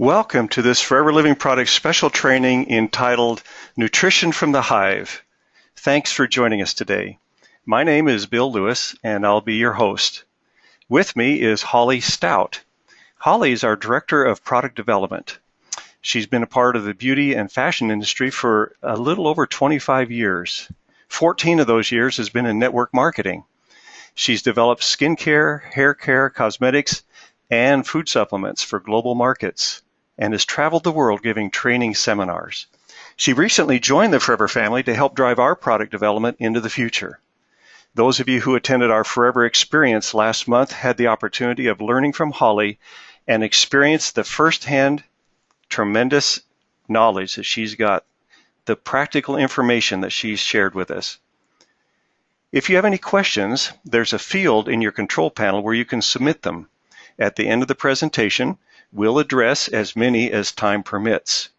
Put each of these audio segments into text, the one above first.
Welcome to this Forever Living Products special training entitled Nutrition from the Hive. Thanks for joining us today. My name is Bill Lewis and I'll be your host. With me is Holly Stout. Holly is our Director of Product Development. She's been a part of the beauty and fashion industry for a little over 25 years. 14 of those years has been in network marketing. She's developed skincare, hair care, cosmetics, and food supplements for global markets, and has traveled the world giving training seminars. She recently joined the Forever family to help drive our product development into the future. Those of you who attended our Forever experience last month had the opportunity of learning from Holly and experienced the firsthand tremendous knowledge that she's got, the practical information that she's shared with us. If you have any questions, there's a field in your control panel where you can submit them. At the end of the presentation, we'll address as many as time permits.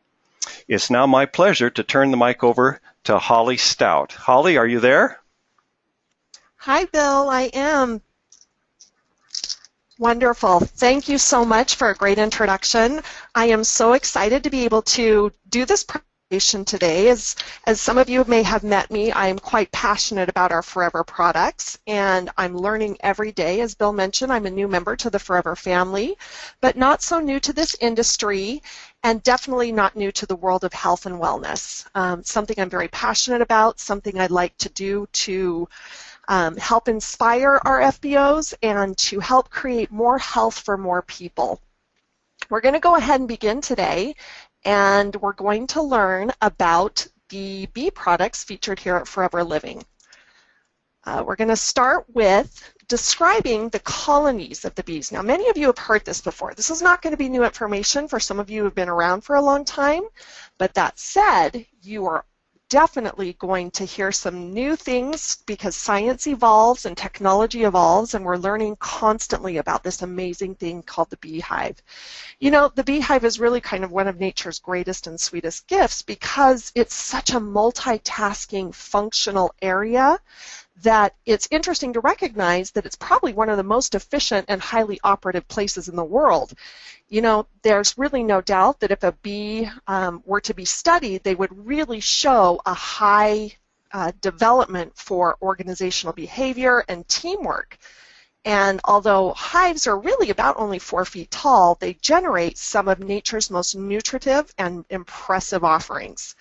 It's now my pleasure to turn the mic over to Holly Stout. Holly, are you there? Hi, Bill. I am. Wonderful. Thank you so much for a great introduction. I am so excited to be able to do this presentation today. As some of you may have met me, I am quite passionate about our Forever products, and I'm learning every day. As Bill mentioned, I'm a new member to the Forever family, but not so new to this industry, and definitely not new to the world of health and wellness. Something I'm very passionate about, something I'd like to do to help inspire our FBOs and to help create more health for more people. We're going to go ahead and begin today, and we're going to learn about the bee products featured here at Forever Living. We're going to start with describing the colonies of the bees. Now, many of you have heard this before. This is not going to be new information for some of you who have been around for a long time, but that said, you are definitely going to hear some new things because science evolves and technology evolves, and we're learning constantly about this amazing thing called the beehive. You know, the beehive is really kind of one of nature's greatest and sweetest gifts because it's such a multitasking functional area that it's interesting to recognize that it's probably one of the most efficient and highly operative places in the world. You know, there's really no doubt that if a bee were to be studied, they would really show a high development for organizational behavior and teamwork. And although hives are really about only 4 feet tall, they generate some of nature's most nutritive and impressive offerings.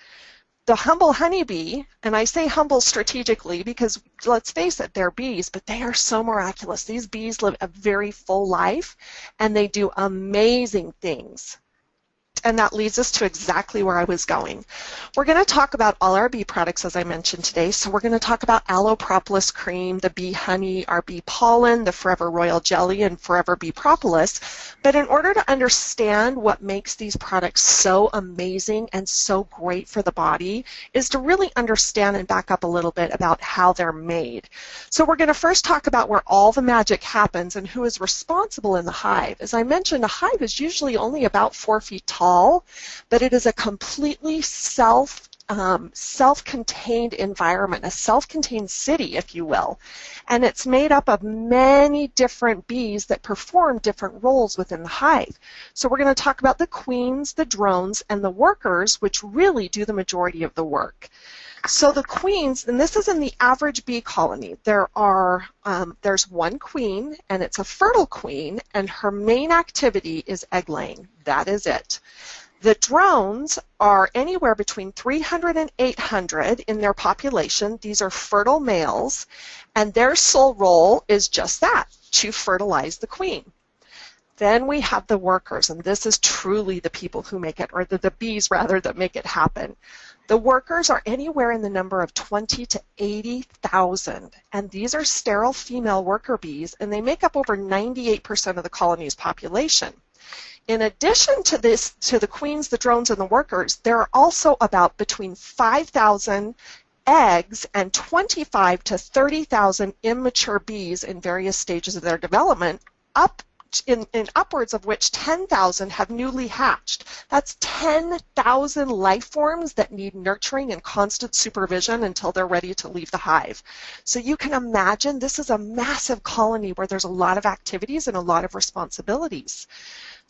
The humble honeybee, and I say humble strategically because let's face it, they're bees, but they are so miraculous. These bees live a very full life and they do amazing things. And that leads us to exactly where I was going. We're going to talk about all our bee products, as I mentioned today. So we're going to talk about Propolis Cream, the bee honey, our bee pollen, the Forever Royal Jelly, and Forever Bee Propolis. But in order to understand what makes these products so amazing and so great for the body is to really understand and back up a little bit about how they're made. So we're going to first talk about where all the magic happens and who is responsible in the hive. As I mentioned, a hive is usually only about 4 feet tall, but it is a completely self-contained environment, a self-contained city, if you will. And it's made up of many different bees that perform different roles within the hive. So we're going to talk about the queens, the drones, and the workers, which really do the majority of the work. So the queens, and this is in the average bee colony, there's one queen, and it's a fertile queen, and her main activity is egg laying. That is it. The drones are anywhere between 300 and 800 in their population. These are fertile males, and their sole role is just that, to fertilize the queen. Then we have the workers, and this is truly the people who make it, or the bees rather, that make it happen. The workers are anywhere in the number of 20 to 80,000, and these are sterile female worker bees, and they make up over 98% of the colony's population. In addition to this, to the queens, the drones, and the workers, there are also about between 5,000 eggs and 25 to 30,000 immature bees in various stages of their development, in upwards of which 10,000 have newly hatched. That's 10,000 life forms that need nurturing and constant supervision until they're ready to leave the hive. So you can imagine this is a massive colony where there's a lot of activities and a lot of responsibilities.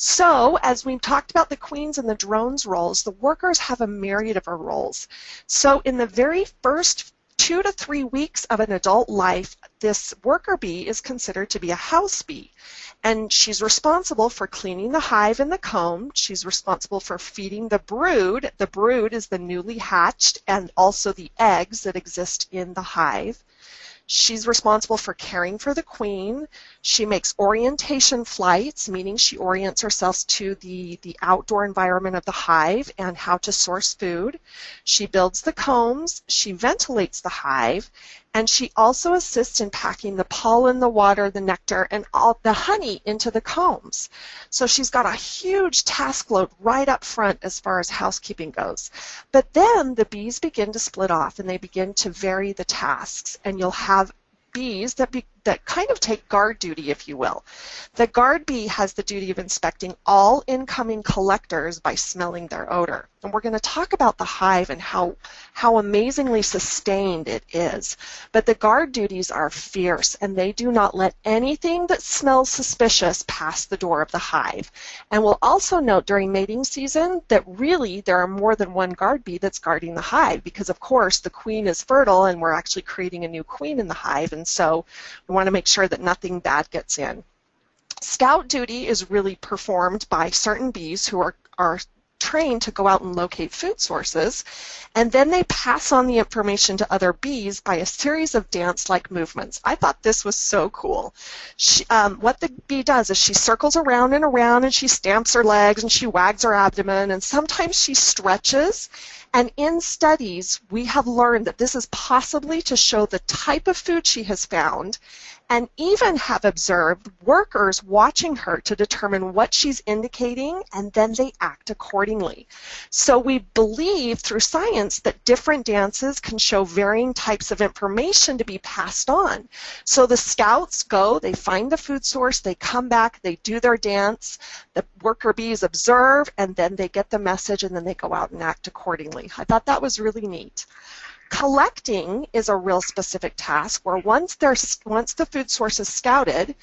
So, as we've talked about the queens and the drones roles, the workers have a myriad of roles. So, in the very first 2 to 3 weeks of an adult life, this worker bee is considered to be a house bee. And she's responsible for cleaning the hive and the comb. She's responsible for feeding the brood. The brood is the newly hatched and also the eggs that exist in the hive. She's responsible for caring for the queen. She makes orientation flights, meaning she orients herself to the outdoor environment of the hive and how to source food. She builds the combs. She ventilates the hive. And she also assists in packing the pollen, the water, the nectar, and all the honey into the combs. So she's got a huge task load right up front as far as housekeeping goes. But then the bees begin to split off and they begin to vary the tasks. And you'll have bees that kind of take guard duty, if you will. The guard bee has the duty of inspecting all incoming collectors by smelling their odor. And we're going to talk about the hive and how amazingly sustained it is. But the guard duties are fierce, and they do not let anything that smells suspicious pass the door of the hive. And we'll also note during mating season that really there are more than one guard bee that's guarding the hive, because of course the queen is fertile and we're actually creating a new queen in the hive, and so we want to make sure that nothing bad gets in. Scout duty is really performed by certain bees who are trained to go out and locate food sources, and then they pass on the information to other bees by a series of dance-like movements. I thought this was so cool. What the bee does is she circles around and around, and she stamps her legs, and she wags her abdomen, and sometimes she stretches. And in studies, we have learned that this is possibly to show the type of food she has found, and even have observed workers watching her to determine what she's indicating, and then they act accordingly. So we believe through science that different dances can show varying types of information to be passed on. So the scouts go, they find the food source, they come back, they do their dance, the worker bees observe, and then they get the message, and then they go out and act accordingly. I thought that was really neat. Collecting is a real specific task where once the food source is scouted,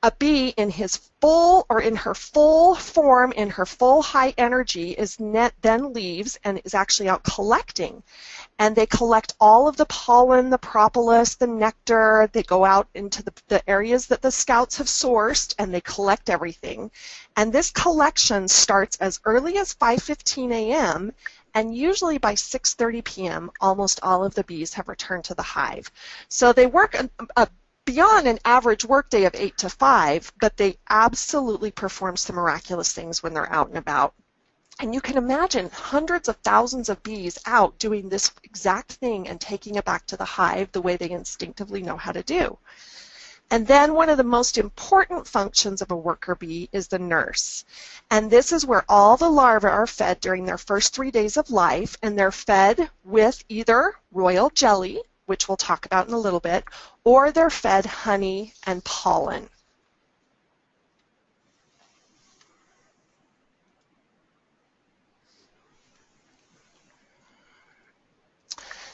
a bee in his full or in her full form, in her full high energy, then leaves and is actually out collecting. And they collect all of the pollen, the propolis, the nectar. They go out into the areas that the scouts have sourced, and they collect everything. And this collection starts as early as 5:15 a.m., and usually by 6:30 p.m., almost all of the bees have returned to the hive. So they work beyond an average workday of 8 to 5, but they absolutely perform some miraculous things when they're out and about. And you can imagine hundreds of thousands of bees out doing this exact thing and taking it back to the hive the way they instinctively know how to do. And then one of the most important functions of a worker bee is the nurse. And this is where all the larvae are fed during their first 3 days of life, and they're fed with either royal jelly, which we'll talk about in a little bit, or they're fed honey and pollen.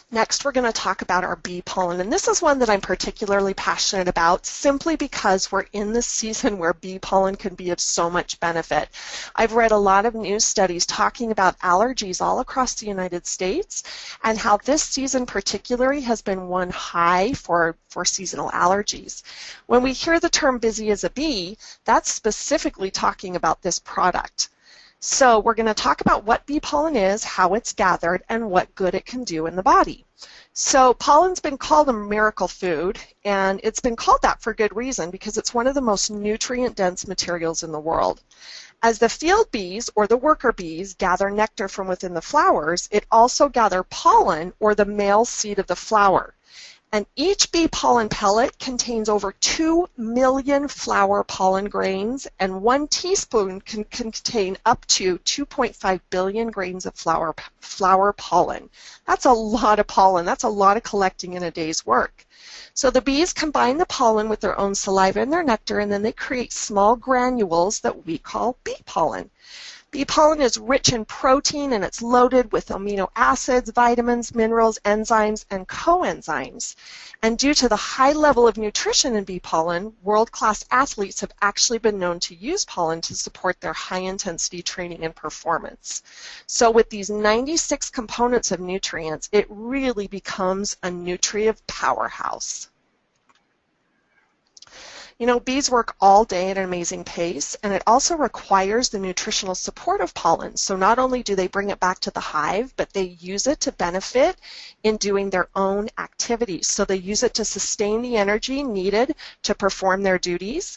Next, we're going to talk about our bee pollen, and this is one that I'm particularly passionate about simply because we're in the season where bee pollen can be of so much benefit. I've read a lot of news studies talking about allergies all across the United States and how this season particularly has been one high for seasonal allergies. When we hear the term busy as a bee, that's specifically talking about this product. So we're going to talk about what bee pollen is, how it's gathered, and what good it can do in the body. So pollen's been called a miracle food, and it's been called that for good reason because it's one of the most nutrient-dense materials in the world. As the field bees, or the worker bees, gather nectar from within the flowers, it also gathers pollen, or the male seed of the flower. And each bee pollen pellet contains over 2 million flower pollen grains, and 1 teaspoon can contain up to 2.5 billion grains of flower pollen. That's a lot of pollen. That's a lot of collecting in a day's work. So the bees combine the pollen with their own saliva and their nectar, and then they create small granules that we call bee pollen. Bee pollen is rich in protein and it's loaded with amino acids, vitamins, minerals, enzymes, and coenzymes. And due to the high level of nutrition in bee pollen, world-class athletes have actually been known to use pollen to support their high-intensity training and performance. So with these 96 components of nutrients, it really becomes a nutritive powerhouse. You know, bees work all day at an amazing pace, and it also requires the nutritional support of pollen. So not only do they bring it back to the hive, but they use it to benefit in doing their own activities. So they use it to sustain the energy needed to perform their duties.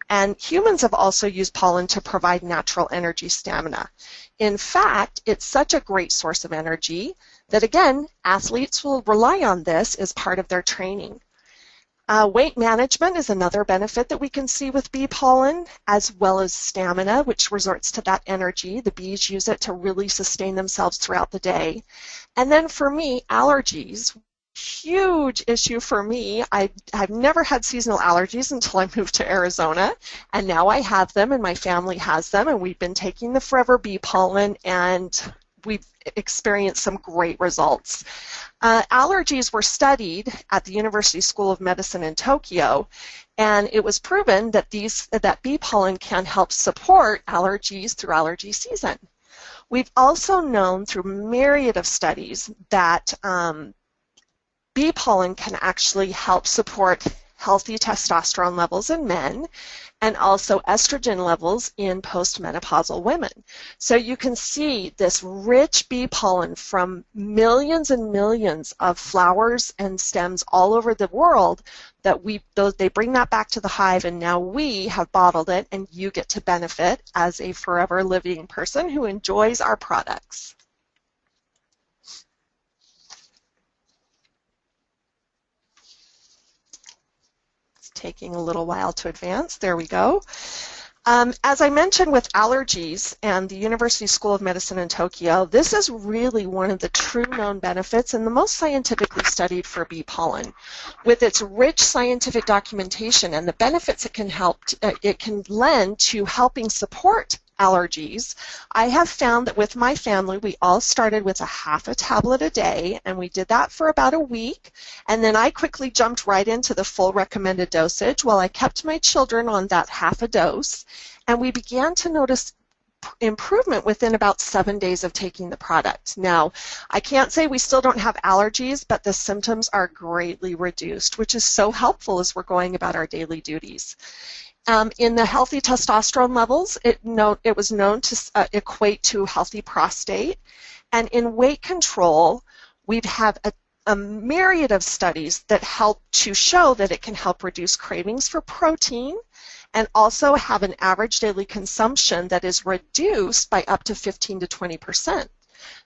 And humans have also used pollen to provide natural energy stamina. In fact, it's such a great source of energy that, again, athletes will rely on this as part of their training. Weight management is another benefit that we can see with bee pollen, as well as stamina, which resorts to that energy. The bees use it to really sustain themselves throughout the day. And then for me, allergies. Huge issue for me. I've never had seasonal allergies until I moved to Arizona, and now I have them and my family has them, and we've been taking the Forever Bee pollen and we've experienced some great results. Allergies were studied at the University School of Medicine in Tokyo, and it was proven that that bee pollen can help support allergies through allergy season. We've also known through myriad of studies that bee pollen can actually help support healthy testosterone levels in men and also estrogen levels in postmenopausal women. So you can see this rich bee pollen from millions and millions of flowers and stems all over the world that they bring that back to the hive, and now we have bottled it and you get to benefit as a forever living person who enjoys our products. Taking a little while to advance. There we go. As I mentioned with allergies and the University School of Medicine in Tokyo, this is really one of the true known benefits and the most scientifically studied for bee pollen. With its rich scientific documentation and the benefits it can lend to helping support allergies, I have found that with my family, we all started with a half a tablet a day, and we did that for about a week, and then I quickly jumped right into the full recommended dosage while I kept my children on that half a dose, and we began to notice improvement within about 7 days of taking the product. Now, I can't say we still don't have allergies, but the symptoms are greatly reduced, which is so helpful as we're going about our daily duties. In the healthy testosterone levels, it was known to equate to healthy prostate. And in weight control, we've had a myriad of studies that help to show that it can help reduce cravings for protein and also have an average daily consumption that is reduced by up to 15 to 20%.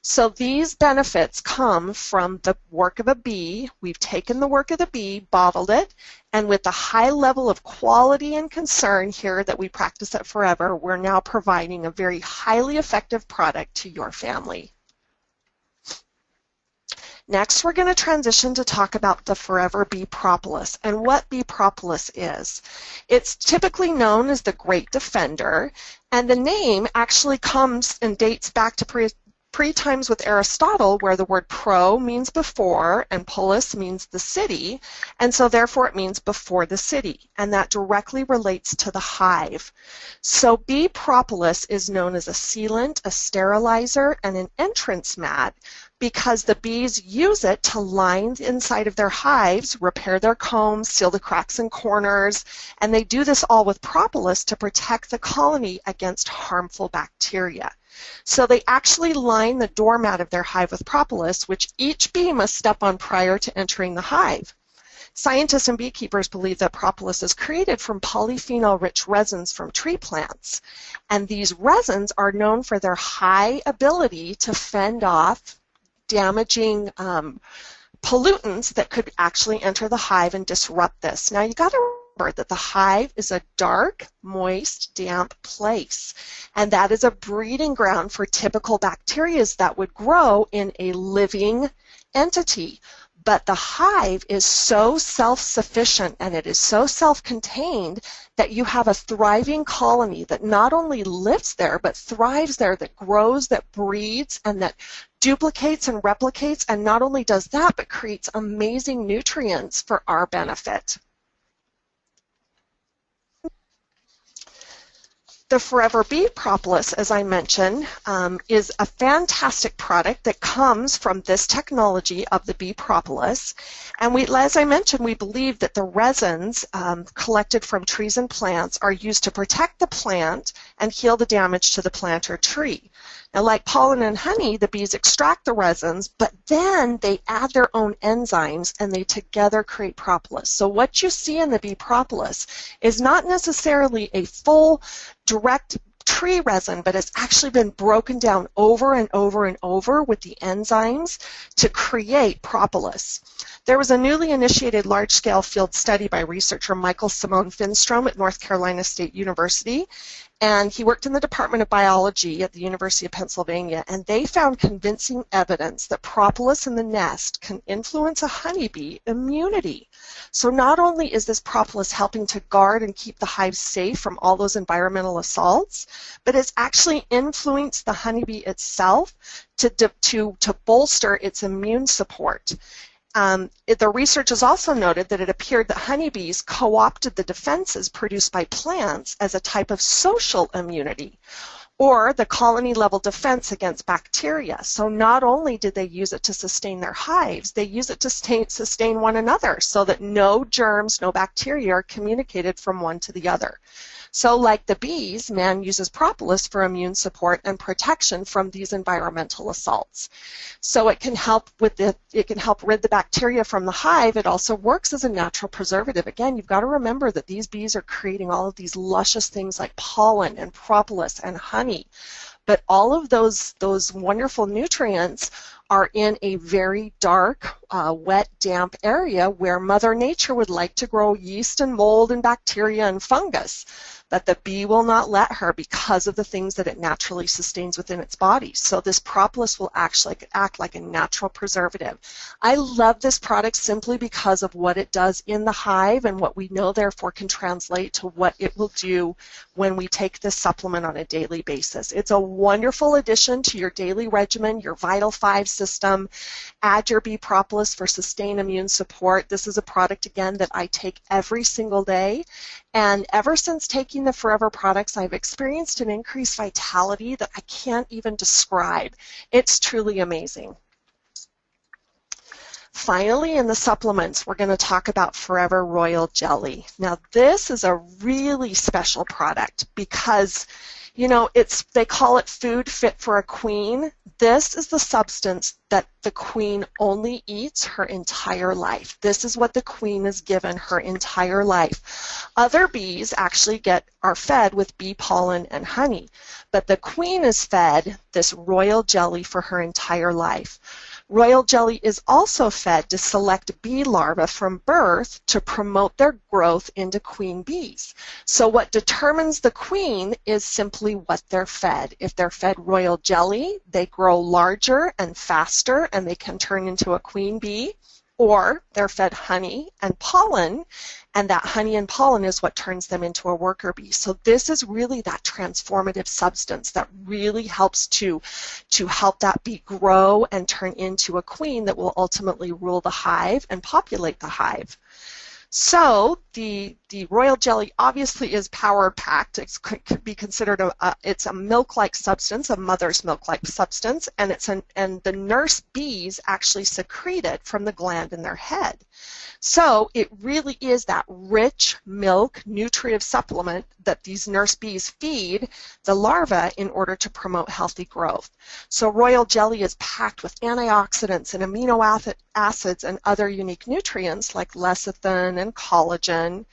So these benefits come from the work of a bee. We've taken the work of the bee, bottled it, and with the high level of quality and concern here that we practice at Forever, we're now providing a very highly effective product to your family. Next, we're going to transition to talk about the Forever Bee Propolis and what bee propolis is. It's typically known as the Great Defender, and the name actually comes and dates back to pre-times with Aristotle, where the word pro means before and polis means the city, and so therefore it means before the city, and that directly relates to the hive. So bee propolis is known as a sealant, a sterilizer, and an entrance mat because the bees use it to line the inside of their hives, repair their combs, seal the cracks and corners, and they do this all with propolis to protect the colony against harmful bacteria. So they actually line the doormat of their hive with propolis, which each bee must step on prior to entering the hive. Scientists and beekeepers believe that propolis is created from polyphenol-rich resins from tree plants, and these resins are known for their high ability to fend off damaging pollutants that could actually enter the hive and disrupt this. Now you got to that the hive is a dark, moist, damp place, and that is a breeding ground for typical bacteria that would grow in a living entity. But the hive is so self-sufficient and it is so self-contained that you have a thriving colony that not only lives there, but thrives there, that grows, that breeds, and that duplicates and replicates, and not only does that, but creates amazing nutrients for our benefit. The Forever Bee Propolis, as I mentioned, is a fantastic product that comes from this technology of the bee propolis. And as I mentioned, we believe that the resins collected from trees and plants are used to protect the plant and heal the damage to the plant or tree. Now, like pollen and honey, the bees extract the resins, but then they add their own enzymes and they together create propolis. So what you see in the bee propolis is not necessarily a full direct tree resin, but it's actually been broken down over and over and over with the enzymes to create propolis. There was a newly initiated large-scale field study by researcher Michael Simone Finstrom at North Carolina State University, and he worked in the Department of Biology at the University of Pennsylvania, and they found convincing evidence that propolis in the nest can influence a honeybee immunity. So not only is this propolis helping to guard and keep the hive safe from all those environmental assaults, but it's actually influenced the honeybee itself to bolster its immune support. The research has also noted that it appeared that honeybees co-opted the defenses produced by plants as a type of social immunity, or the colony-level defense against bacteria. So not only did they use it to sustain their hives, they use it to sustain one another so that no germs, no bacteria are communicated from one to the other. So like the bees, man uses propolis for immune support and protection from these environmental assaults. So it can help rid the bacteria from the hive. It also works as a natural preservative. Again, you've got to remember that these bees are creating all of these luscious things like pollen and propolis and honey. But all of those wonderful nutrients are in a very dark, wet, damp area where Mother Nature would like to grow yeast and mold and bacteria and fungus. But the bee will not let her because of the things that it naturally sustains within its body. So this propolis will actually act like a natural preservative. I love this product simply because of what it does in the hive and what we know therefore can translate to what it will do when we take this supplement on a daily basis. It's a wonderful addition to your daily regimen, your Vital 5 system. Add your bee propolis for sustained immune support. This is a product, again, that I take every single day. And ever since taking the Forever products, I've experienced an increased vitality that I can't even describe. It's truly amazing. Finally, in the supplements, we're going to talk about Forever Royal Jelly. Now, this is a really special product because, you know, they call it food fit for a queen. This is the substance that the queen only eats her entire life. This is what the queen is given her entire life. Other bees actually are fed with bee pollen and honey, but the queen is fed this royal jelly for her entire life. Royal jelly is also fed to select bee larvae from birth to promote their growth into queen bees. So what determines the queen is simply what they're fed. If they're fed royal jelly, they grow larger and faster and they can turn into a queen bee. Or they're fed honey and pollen, and that honey and pollen is what turns them into a worker bee. So this is really that transformative substance that really helps to help that bee grow and turn into a queen that will ultimately rule the hive and populate the hive. So the royal jelly obviously is power packed. It could be considered it's a milk-like substance, a mother's milk-like substance, and the nurse bees actually secrete it from the gland in their head. So it really is that rich milk nutritive supplement that these nurse bees feed the larvae in order to promote healthy growth. So royal jelly is packed with antioxidants and amino acids and other unique nutrients like lecithin and collagen.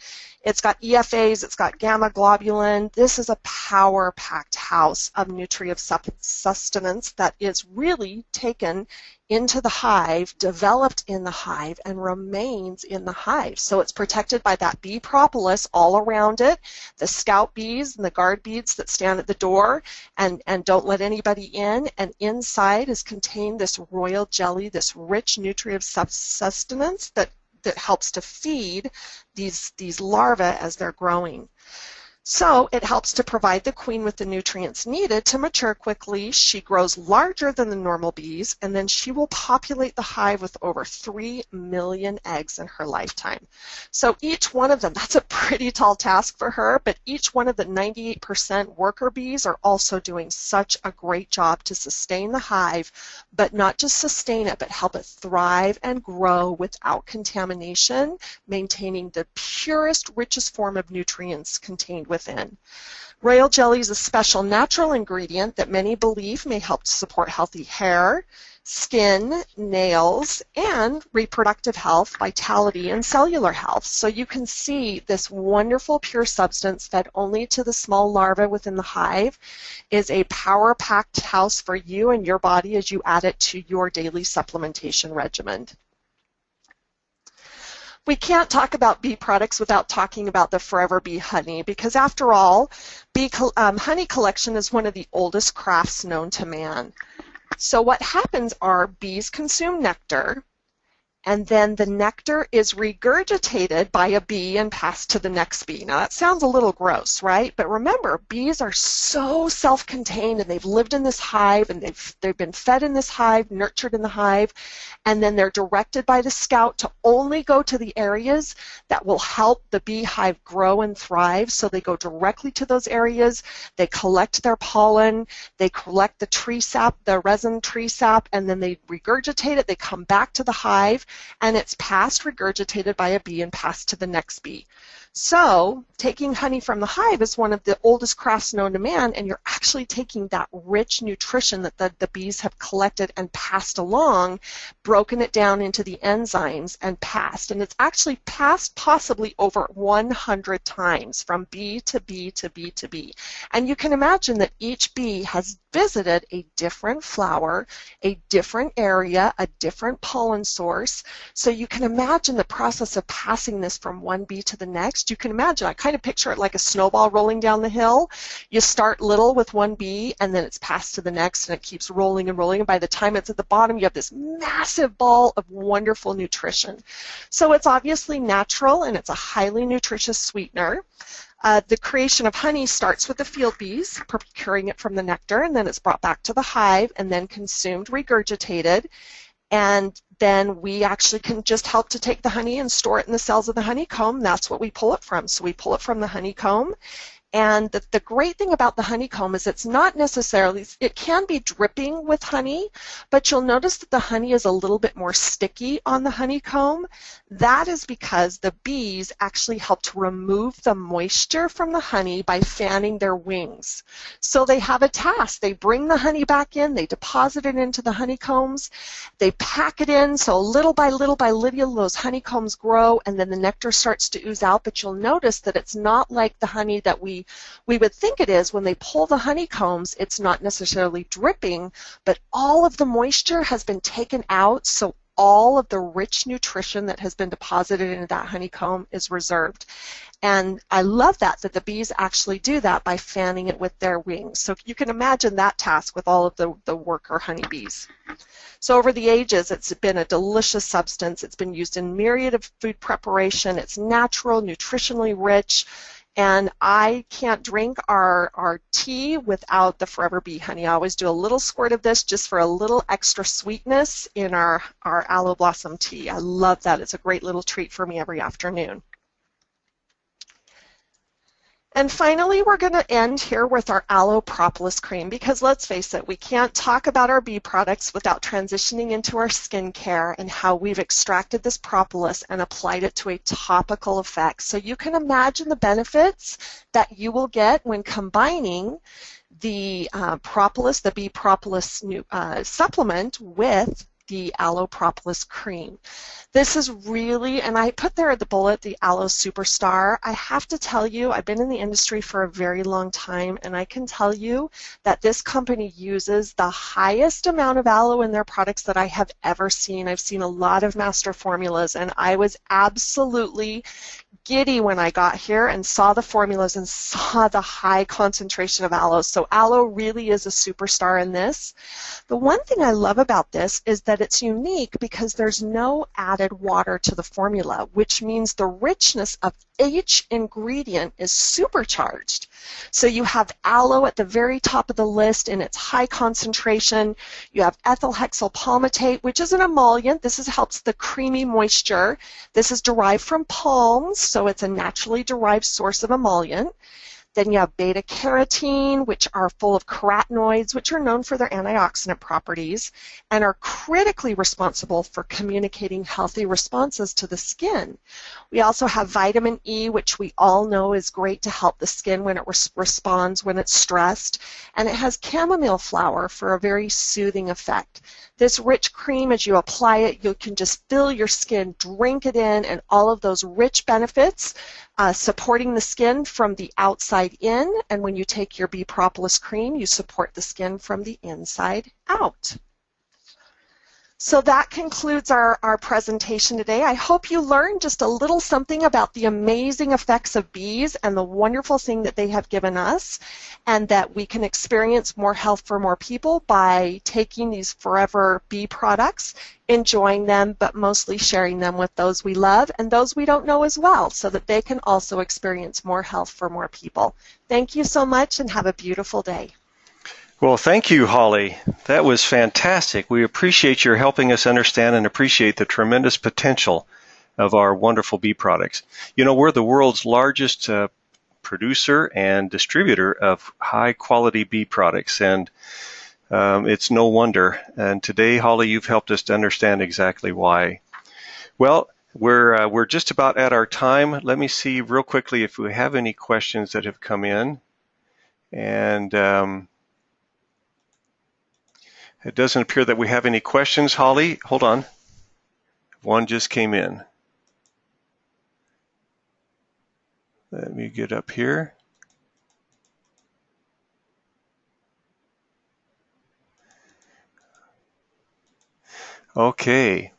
It's got EFAs, it's got gamma globulin. This is a power-packed house of nutritive sustenance that is really taken into the hive, developed in the hive, and remains in the hive. So it's protected by that bee propolis all around it, the scout bees and the guard bees that stand at the door and don't let anybody in. And inside is contained this royal jelly, this rich nutritive sustenance that helps to feed these larvae as they're growing. So it helps to provide the queen with the nutrients needed to mature quickly. She grows larger than the normal bees, and then she will populate the hive with over 3 million eggs in her lifetime. So each one of them, that's a pretty tall task for her, but each one of the 98% worker bees are also doing such a great job to sustain the hive, but not just sustain it, but help it thrive and grow without contamination, maintaining the purest, richest form of nutrients contained within. Royal jelly is a special natural ingredient that many believe may help to support healthy hair, skin, nails, and reproductive health, vitality, and cellular health. So you can see this wonderful pure substance fed only to the small larvae within the hive is a power-packed house for you and your body as you add it to your daily supplementation regimen. We can't talk about bee products without talking about the Forever Bee honey, because after all, honey collection is one of the oldest crafts known to man. So what happens are bees consume nectar, and then the nectar is regurgitated by a bee and passed to the next bee. Now that sounds a little gross, right? But remember, bees are so self-contained, and they've lived in this hive, and they've been fed in this hive, nurtured in the hive, and then they're directed by the scout to only go to the areas that will help the beehive grow and thrive. So they go directly to those areas, they collect their pollen, they collect the tree sap, the resin tree sap, and then they regurgitate it, they come back to the hive, and it's passed, regurgitated by a bee, and passed to the next bee. So taking honey from the hive is one of the oldest crafts known to man, and you're actually taking that rich nutrition that the bees have collected and passed along, broken it down into the enzymes and passed. And it's actually passed possibly over 100 times from bee to bee to bee to bee. And you can imagine that each bee has visited a different flower, a different area, a different pollen source. So you can imagine the process of passing this from one bee to the next. You can imagine, I kind of picture it like a snowball rolling down the hill. You start little with one bee, and then it's passed to the next, and it keeps rolling and rolling. And by the time it's at the bottom, you have this massive ball of wonderful nutrition. So it's obviously natural, and it's a highly nutritious sweetener. The creation of honey starts with the field bees procuring it from the nectar, and then it's brought back to the hive and then consumed, regurgitated, and then we actually can just help to take the honey and store it in the cells of the honeycomb. That's what we pull it from. So we pull it from the honeycomb. And the great thing about the honeycomb is it's not necessarily, it can be dripping with honey, but you'll notice that the honey is a little bit more sticky on the honeycomb. That is because the bees actually help to remove the moisture from the honey by fanning their wings. So they have a task. They bring the honey back in, they deposit it into the honeycombs, they pack it in, so little by little those honeycombs grow, and then the nectar starts to ooze out. But you'll notice that it's not like the honey that we would think it is. When they pull the honeycombs, it's not necessarily dripping, but all of the moisture has been taken out, so all of the rich nutrition that has been deposited into that honeycomb is reserved. And I love that the bees actually do that by fanning it with their wings. So you can imagine that task with all of the worker honeybees. So over the ages, it's been a delicious substance. It's been used in myriad of food preparation. It's natural, nutritionally rich. And I can't drink our tea without the Forever Bee honey. I always do a little squirt of this just for a little extra sweetness in our aloe blossom tea. I love that. It's a great little treat for me every afternoon. And finally, we're going to end here with our aloe propolis cream, because let's face it, we can't talk about our bee products without transitioning into our skincare and how we've extracted this propolis and applied it to a topical effect. So you can imagine the benefits that you will get when combining the propolis, the bee propolis supplement with the Aloe Propolis Cream. This is really, and I put there at the bullet, the Aloe Superstar. I have to tell you, I've been in the industry for a very long time, and I can tell you that this company uses the highest amount of aloe in their products that I have ever seen. I've seen a lot of master formulas, and I was absolutely giddy when I got here and saw the formulas and saw the high concentration of aloe. So aloe really is a superstar in this. The one thing I love about this is that it's unique because there's no added water to the formula, which means the richness of each ingredient is supercharged. So you have aloe at the very top of the list in its high concentration. You have ethyl hexyl palmitate, which is an emollient. This helps the creamy moisture. This is derived from palms, so it's a naturally derived source of emollient. Then you have beta-carotene, which are full of carotenoids, which are known for their antioxidant properties and are critically responsible for communicating healthy responses to the skin. We also have vitamin E, which we all know is great to help the skin when it responds when it's stressed. And it has chamomile flower for a very soothing effect. This rich cream, as you apply it, you can just fill your skin, drink it in, and all of those rich benefits supporting the skin from the outside in. And when you take your Propolis Cream, you support the skin from the inside out. So that concludes our presentation today. I hope you learned just a little something about the amazing effects of bees and the wonderful thing that they have given us, and that we can experience more health for more people by taking these forever bee products, enjoying them, but mostly sharing them with those we love and those we don't know as well, so that they can also experience more health for more people. Thank you so much and have a beautiful day. Well, thank you, Holly. That was fantastic. We appreciate your helping us understand and appreciate the tremendous potential of our wonderful bee products. You know, we're the world's largest producer and distributor of high-quality bee products, and it's no wonder. And today, Holly, you've helped us to understand exactly why. Well, we're just about at our time. Let me see real quickly if we have any questions that have come in. And it doesn't appear that we have any questions. Holly, hold on. One just came in. Let me get up here. Okay.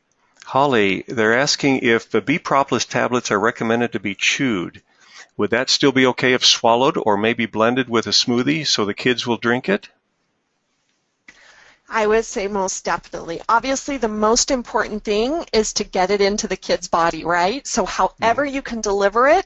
Holly, they're asking if the bee propolis tablets are recommended to be chewed. Would that still be okay if swallowed or maybe blended with a smoothie so the kids will drink it? I would say most definitely. Obviously, the most important thing is to get it into the kid's body, right? So however you can deliver it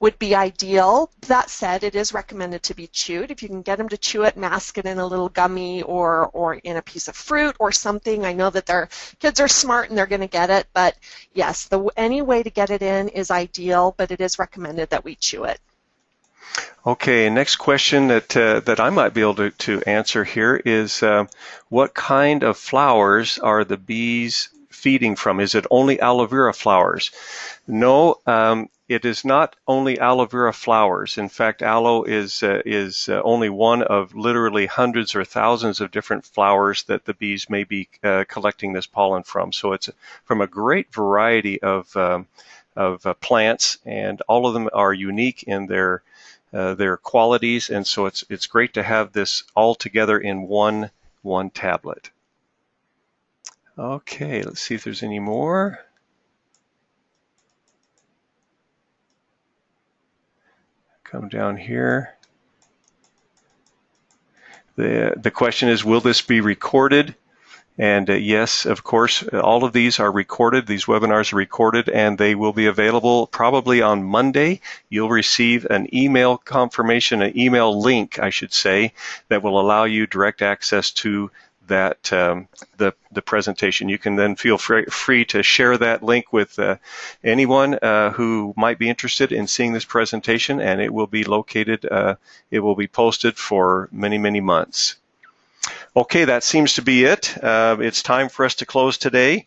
would be ideal. That said, it is recommended to be chewed. If you can get them to chew it, mask it in a little gummy or in a piece of fruit or something. I know that their kids are smart and they're going to get it, but yes, any way to get it in is ideal, but it is recommended that we chew it. Okay, next question that I might be able to answer here is what kind of flowers are the bees feeding from? Is it only aloe vera flowers? No, it is not only aloe vera flowers. In fact, aloe is only one of literally hundreds or thousands of different flowers that the bees may be collecting this pollen from. So it's from a great variety of plants, and all of them are unique in their qualities, and so it's great to have this all together in one tablet. Okay, let's see if there's any more. Come down here. The question is, will this be recorded? And yes, of course, all of these are recorded. These webinars are recorded, and they will be available probably on Monday. You'll receive an email confirmation, an email link, I should say, that will allow you direct access to that the presentation. You can then feel free to share that link with anyone who might be interested in seeing this presentation, and it will be located, it will be posted for many, many months. Okay, that seems to be it. It's time for us to close today.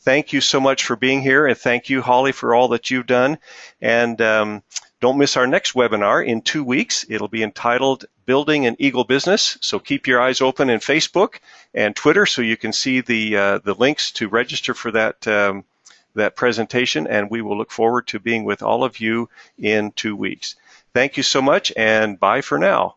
Thank you so much for being here, and thank you, Holly, for all that you've done. And Don't miss our next webinar in 2 weeks. It'll be entitled Building an Eagle Business. So keep your eyes open in Facebook and Twitter so you can see the links to register for that presentation. And we will look forward to being with all of you in 2 weeks. Thank you so much, and bye for now.